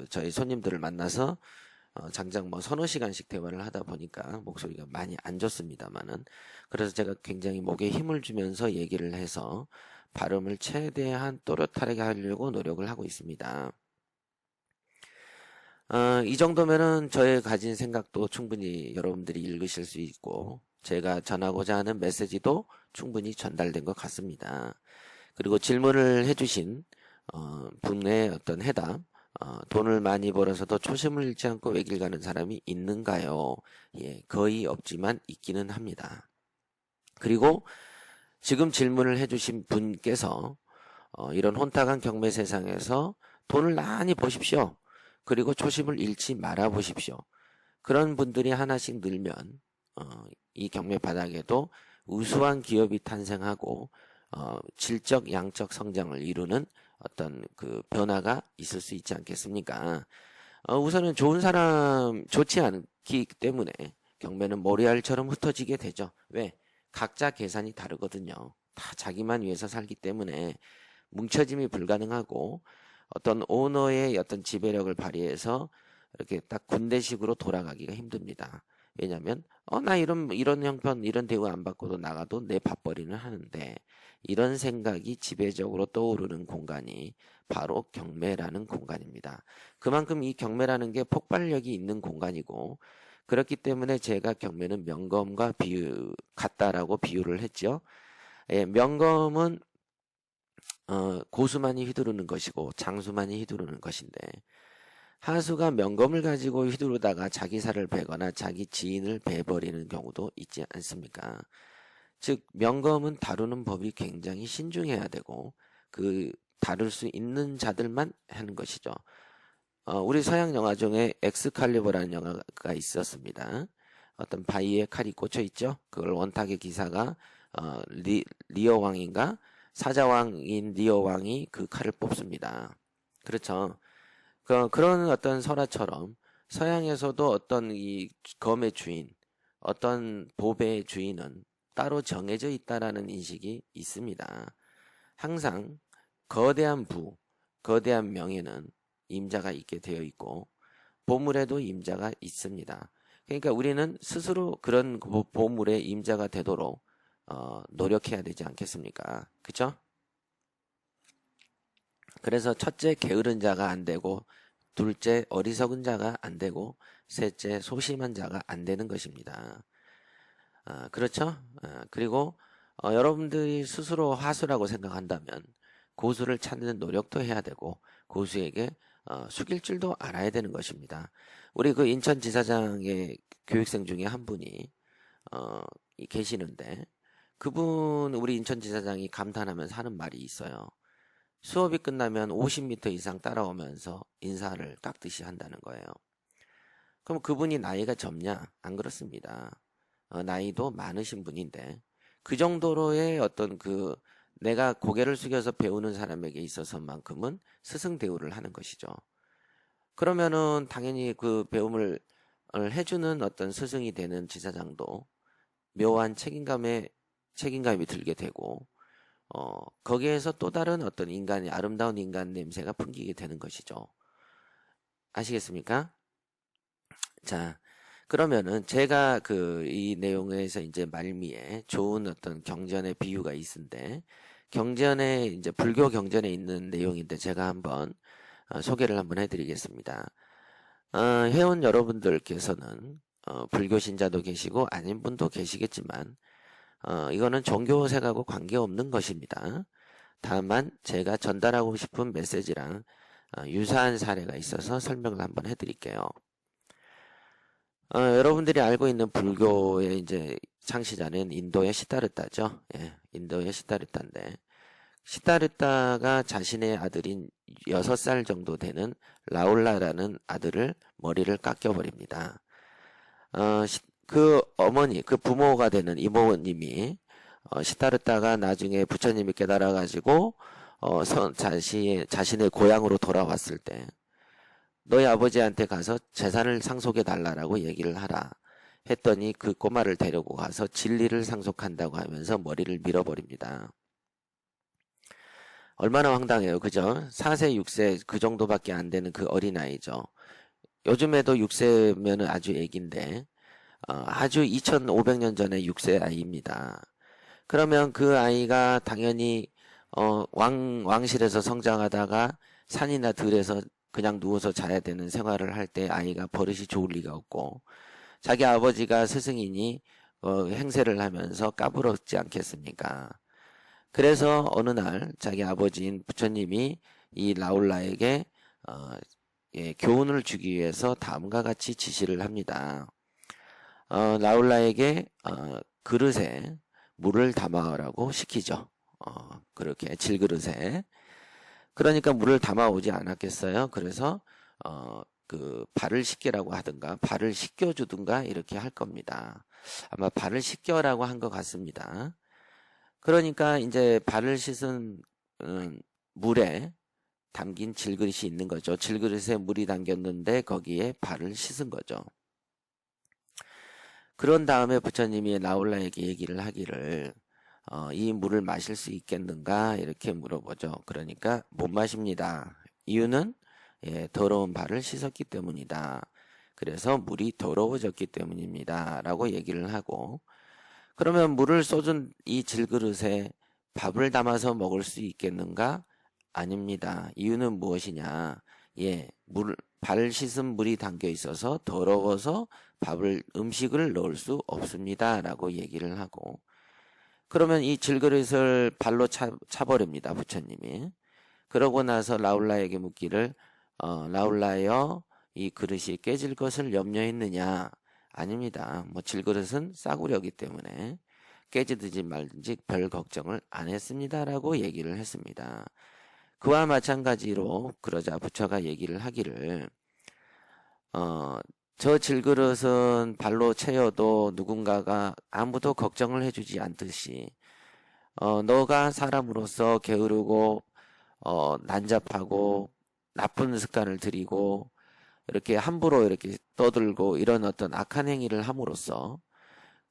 저희 손님들을 만나서 장장 뭐 서너 시간씩 대화를 하다 보니까 목소리가 많이 안 좋습니다만은, 그래서 제가 굉장히 목에 힘을 주면서 얘기를 해서 발음을 최대한 또렷하게 하려고 노력을 하고 있습니다. 이 정도면은 저의 가진 생각도 충분히 여러분들이 읽으실 수 있고 제가 전하고자 하는 메시지도 충분히 전달된 것 같습니다. 그리고 질문을 해주신 분의 어떤 해답, 돈을 많이 벌어서도 초심을 잃지 않고 외길 가는 사람이 있는가요? 예, 거의 없지만 있기는 합니다. 그리고 지금 질문을 해주신 분께서 이런 혼탁한 경매 세상에서 돈을 많이 버십시오. 그리고 초심을 잃지 말아 보십시오. 그런 분들이 하나씩 늘면 이 경매 바닥에도 우수한 기업이 탄생하고 질적 양적 성장을 이루는 어떤 그 변화가 있을 수 있지 않겠습니까? 우선은 좋은 사람, 좋지 않기 때문에 경매는 모래알처럼 흩어지게 되죠. 왜? 각자 계산이 다르거든요. 다 자기만 위해서 살기 때문에 뭉쳐짐이 불가능하고 어떤 오너의 어떤 지배력을 발휘해서 이렇게 딱 군대식으로 돌아가기가 힘듭니다. 왜냐하면 나 이런 형편 이런 대우 안 받고도 나가도 내 밥벌이는 하는데, 이런 생각이 지배적으로 떠오르는 공간이 바로 경매라는 공간입니다. 그만큼 이 경매라는 게 폭발력이 있는 공간이고, 그렇기 때문에 제가 경매는 명검과 같다라고 비유를 했죠. 예, 명검은 고수만이 휘두르는 것이고 장수만이 휘두르는 것인데, 하수가 명검을 가지고 휘두르다가 자기 살을 베거나 자기 지인을 베버리는 경우도 있지 않습니까? 즉 명검은 다루는 법이 굉장히 신중해야 되고 그 다룰 수 있는 자들만 하는 것이죠. 우리 서양 영화 중에 엑스칼리버라는 영화가 있었습니다. 어떤 바위에 칼이 꽂혀 있죠. 그걸 원탁의 기사가 리어 왕인가 사자왕인 리어 왕이 그 칼을 뽑습니다. 그렇죠. 그런 어떤 설화처럼 서양에서도 어떤 이 검의 주인, 어떤 보배의 주인은 따로 정해져 있다라는 인식이 있습니다. 항상 거대한 거대한 명예는 임자가 있게 되어 있고 보물에도 임자가 있습니다. 그러니까 우리는 스스로 그런 보물의 임자가 되도록 노력해야 되지 않겠습니까? 그쵸? 그래서 첫째 게으른 자가 안 되고, 둘째 어리석은 자가 안 되고, 셋째 소심한 자가 안 되는 것입니다. 그렇죠? 그리고 여러분들이 스스로 화수라고 생각한다면 고수를 찾는 노력도 해야 되고 고수에게 숙일 줄도 알아야 되는 것입니다. 우리 그 인천지사장의 교육생 중에 한 분이 계시는데, 그분 우리 인천지사장이 감탄하면서 하는 말이 있어요. 수업이 끝나면 50m 이상 따라오면서 인사를 깍듯이 한다는 거예요. 그럼 그분이 나이가 젊냐? 안 그렇습니다. 나이도 많으신 분인데 그 정도로의 어떤 내가 고개를 숙여서 배우는 사람에게 있어서만큼은 스승 대우를 하는 것이죠. 그러면은 당연히 그 배움을 해주는 어떤 스승이 되는 지사장도 묘한 책임감이 들게 되고, 거기에서 또 다른 어떤 아름다운 인간 냄새가 풍기게 되는 것이죠. 아시겠습니까? 자, 그러면은 제가 이 내용에서 이제 말미에 좋은 어떤 경전의 비유가 있는데, 이제 불교 경전에 있는 내용인데 제가 한번 소개를 한번 해드리겠습니다. 회원 여러분들께서는 불교 신자도 계시고 아닌 분도 계시겠지만 이거는 종교색하고 관계없는 것입니다. 다만 제가 전달하고 싶은 메시지랑 유사한 사례가 있어서 설명을 한번 해드릴게요. 여러분들이 알고 있는 불교의 이제 창시자는 인도의 시다르타죠. 예, 인도의 시다르타인데, 시다르타가 자신의 아들인 6살 정도 되는 라울라라는 아들을 머리를 깎여버립니다. 그 어머니, 그 부모가 되는 이모님이 시다르타가 나중에 부처님이 깨달아가지고 자신의 고향으로 돌아왔을 때 너희 아버지한테 가서 재산을 상속해 달라라고 얘기를 하라 했더니 그 꼬마를 데리고 가서 진리를 상속한다고 하면서 머리를 밀어버립니다. 얼마나 황당해요. 그죠? 4세, 6세 그 정도밖에 안 되는 그 어린아이죠. 요즘에도 6세면은 아주 애기인데 아주 2500년 전에 6세 아이입니다. 그러면 그 아이가 당연히 왕실에서 성장하다가 산이나 들에서 그냥 누워서 자야 되는 생활을 할 때 아이가 버릇이 좋을 리가 없고, 자기 아버지가 스승이니 행세를 하면서 까불었지 않겠습니까? 그래서 어느 날 자기 아버지인 부처님이 이 라울라에게 교훈을 주기 위해서 다음과 같이 지시를 합니다. 라울라에게 그릇에 물을 담아오라고 시키죠. 그렇게 질그릇에. 그러니까 물을 담아오지 않았겠어요. 그래서 그 발을 씻기라고 하든가 발을 씻겨주든가 이렇게 할 겁니다. 아마 발을 씻겨라고 한 것 같습니다. 그러니까 이제 발을 씻은 물에 담긴 질그릇이 있는 거죠. 질그릇에 물이 담겼는데 거기에 발을 씻은 거죠. 그런 다음에 부처님이 라울라에게 얘기를 하기를 이 물을 마실 수 있겠는가 이렇게 물어보죠. 그러니까 못 마십니다. 이유는 더러운 발을 씻었기 때문이다. 그래서 물이 더러워졌기 때문입니다. 라고 얘기를 하고, 그러면 물을 쏟은 이 질그릇에 밥을 담아서 먹을 수 있겠는가? 아닙니다. 이유는 무엇이냐? 발 씻은 물이 담겨 있어서 더러워서 음식을 넣을 수 없습니다. 라고 얘기를 하고, 그러면 이 질그릇을 발로 차버립니다. 부처님이. 그러고 나서 라울라에게 묻기를, 라울라여, 이 그릇이 깨질 것을 염려했느냐? 아닙니다. 질그릇은 싸구려기 때문에 깨지든지 말든지 별 걱정을 안 했습니다. 라고 얘기를 했습니다. 그와 마찬가지로 그러자 부처가 얘기를 하기를 저 질그릇은 발로 채여도 누군가가 아무도 걱정을 해주지 않듯이 너가 사람으로서 게으르고 난잡하고 나쁜 습관을 들이고 이렇게 함부로 이렇게 떠들고 이런 어떤 악한 행위를 함으로써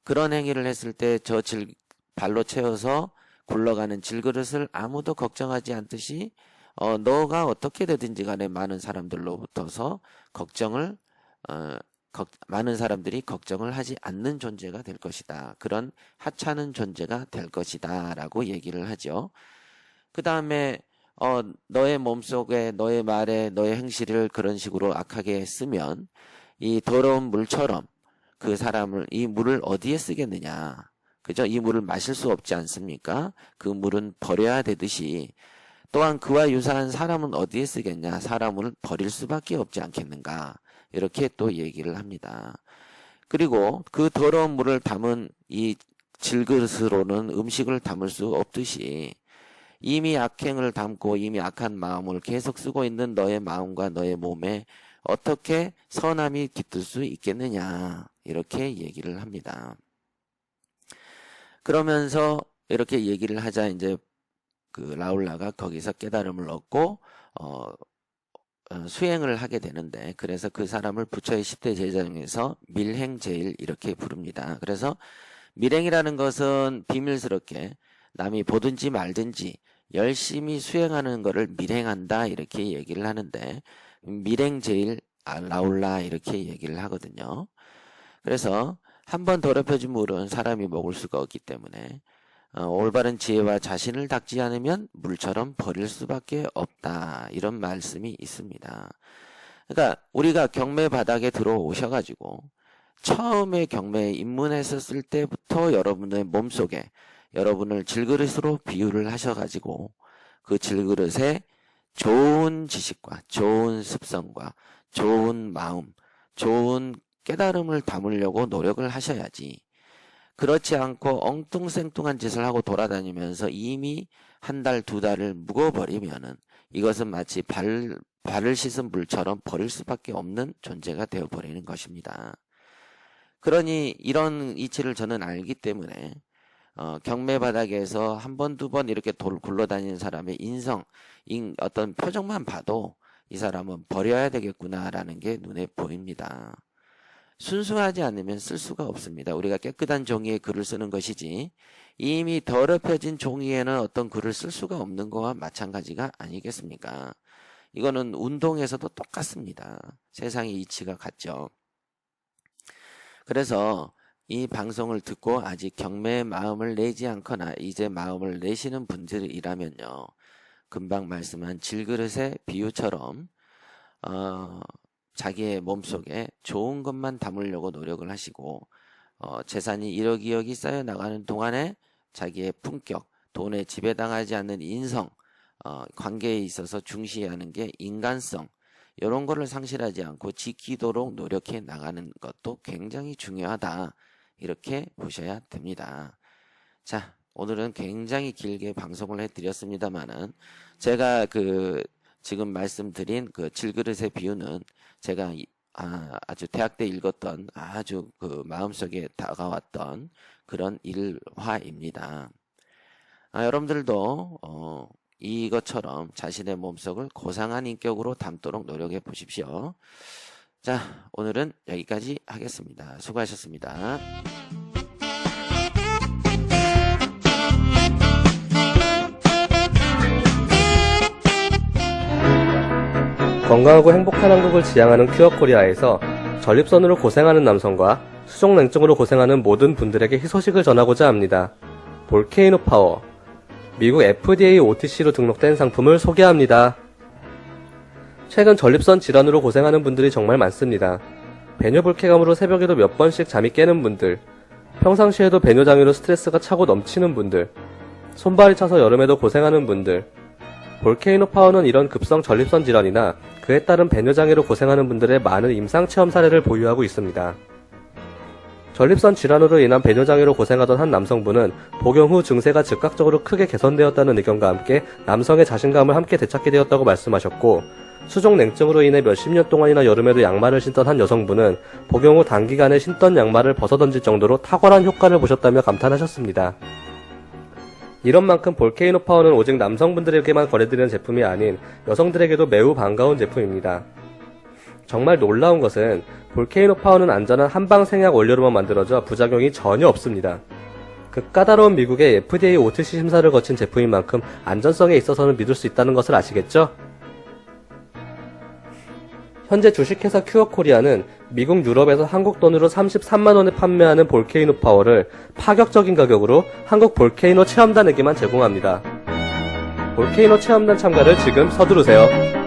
그런 행위를 했을 때 발로 채워서 굴러가는 질그릇을 아무도 걱정하지 않듯이 너가 어떻게 되든지 간에 많은 사람들로부터서 많은 사람들이 걱정을 하지 않는 존재가 될 것이다. 그런 하찮은 존재가 될 것이다. 라고 얘기를 하죠. 그 다음에 너의 몸속에 너의 말에 너의 행실을 그런 식으로 악하게 쓰면 이 더러운 물처럼 이 물을 어디에 쓰겠느냐. 그죠? 이 물을 마실 수 없지 않습니까? 그 물은 버려야 되듯이 또한 그와 유사한 사람은 어디에 쓰겠냐? 사람을 버릴 수밖에 없지 않겠는가? 이렇게 또 얘기를 합니다. 그리고 그 더러운 물을 담은 이 질그릇으로는 음식을 담을 수 없듯이 이미 악행을 담고 이미 악한 마음을 계속 쓰고 있는 너의 마음과 너의 몸에 어떻게 선함이 깃들 수 있겠느냐? 이렇게 얘기를 합니다. 그러면서 이렇게 얘기를 하자 이제 그 라울라가 거기서 깨달음을 얻고 수행을 하게 되는데, 그래서 그 사람을 부처의 10대 제자 중에서 밀행제일 이렇게 부릅니다. 그래서 밀행이라는 것은 비밀스럽게 남이 보든지 말든지 열심히 수행하는 것을 밀행한다 이렇게 얘기를 하는데, 밀행제일 라울라 이렇게 얘기를 하거든요. 그래서 한번 더럽혀진 물은 사람이 먹을 수가 없기 때문에 올바른 지혜와 자신을 닦지 않으면 물처럼 버릴 수밖에 없다. 이런 말씀이 있습니다. 그러니까 우리가 경매 바닥에 들어오셔가지고 처음에 경매에 입문했었을 때부터 여러분의 몸속에 여러분을 질그릇으로 비유를 하셔가지고 그 질그릇에 좋은 지식과 좋은 습성과 좋은 마음, 좋은 깨달음을 담으려고 노력을 하셔야지. 그렇지 않고 엉뚱생뚱한 짓을 하고 돌아다니면서 이미 한 달, 두 달을 묵어버리면은 이것은 마치 발을 씻은 물처럼 버릴 수밖에 없는 존재가 되어버리는 것입니다. 그러니 이런 이치를 저는 알기 때문에 경매 바닥에서 한 번, 두 번 이렇게 굴러다니는 사람의 어떤 표정만 봐도 이 사람은 버려야 되겠구나라는 게 눈에 보입니다. 순수하지 않으면 쓸 수가 없습니다. 우리가 깨끗한 종이에 글을 쓰는 것이지 이미 더럽혀진 종이에는 어떤 글을 쓸 수가 없는 거와 마찬가지가 아니겠습니까? 이거는 운동에서도 똑같습니다. 세상의 이치가 같죠. 그래서 이 방송을 듣고 아직 경매에 마음을 내지 않거나 이제 마음을 내시는 분들이라면요, 금방 말씀한 질그릇의 비유처럼 자기의 몸속에 좋은 것만 담으려고 노력을 하시고 재산이 1억 2억이 쌓여 나가는 동안에 자기의 품격, 돈에 지배당하지 않는 인성, 관계에 있어서 중시하는 게 인간성, 이런 거를 상실하지 않고 지키도록 노력해 나가는 것도 굉장히 중요하다. 이렇게 보셔야 됩니다. 자, 오늘은 굉장히 길게 방송을 해드렸습니다만은 제가 지금 말씀드린 그 질그릇의 비유는 제가 아주 대학 때 읽었던 아주 마음속에 다가왔던 그런 일화입니다. 여러분들도 이것처럼 자신의 몸속을 고상한 인격으로 담도록 노력해 보십시오. 자, 오늘은 여기까지 하겠습니다. 수고하셨습니다. 건강하고 행복한 한국을 지향하는 큐어코리아에서 전립선으로 고생하는 남성과 수족냉증으로 고생하는 모든 분들에게 희소식을 전하고자 합니다. 볼케이노 파워, 미국 FDA OTC로 등록된 상품을 소개합니다. 최근 전립선 질환으로 고생하는 분들이 정말 많습니다. 배뇨불쾌감으로 새벽에도 몇 번씩 잠이 깨는 분들, 평상시에도 배뇨장애로 스트레스가 차고 넘치는 분들, 손발이 차서 여름에도 고생하는 분들, 볼케이노 파워는 이런 급성 전립선 질환이나 그에 따른 배뇨장애로 고생하는 분들의 많은 임상체험 사례를 보유하고 있습니다. 전립선 질환으로 인한 배뇨장애로 고생하던 한 남성분은 복용 후 증세가 즉각적으로 크게 개선되었다는 의견과 함께 남성의 자신감을 함께 되찾게 되었다고 말씀하셨고, 수족냉증으로 인해 몇십 년 동안이나 여름에도 양말을 신던 한 여성분은 복용 후 단기간에 신던 양말을 벗어던질 정도로 탁월한 효과를 보셨다며 감탄하셨습니다. 이런 만큼 볼케이노 파워는 오직 남성분들에게만 권해드리는 제품이 아닌 여성들에게도 매우 반가운 제품입니다. 정말 놀라운 것은 볼케이노 파워는 안전한 한방 생약 원료로만 만들어져 부작용이 전혀 없습니다. 그 까다로운 미국의 FDA OTC 심사를 거친 제품인 만큼 안전성에 있어서는 믿을 수 있다는 것을 아시겠죠? 현재 주식회사 큐어코리아는 미국 유럽에서 한국 돈으로 33만원에 판매하는 볼케이노 파워를 파격적인 가격으로 한국 볼케이노 체험단에게만 제공합니다. 볼케이노 체험단 참가를 지금 서두르세요.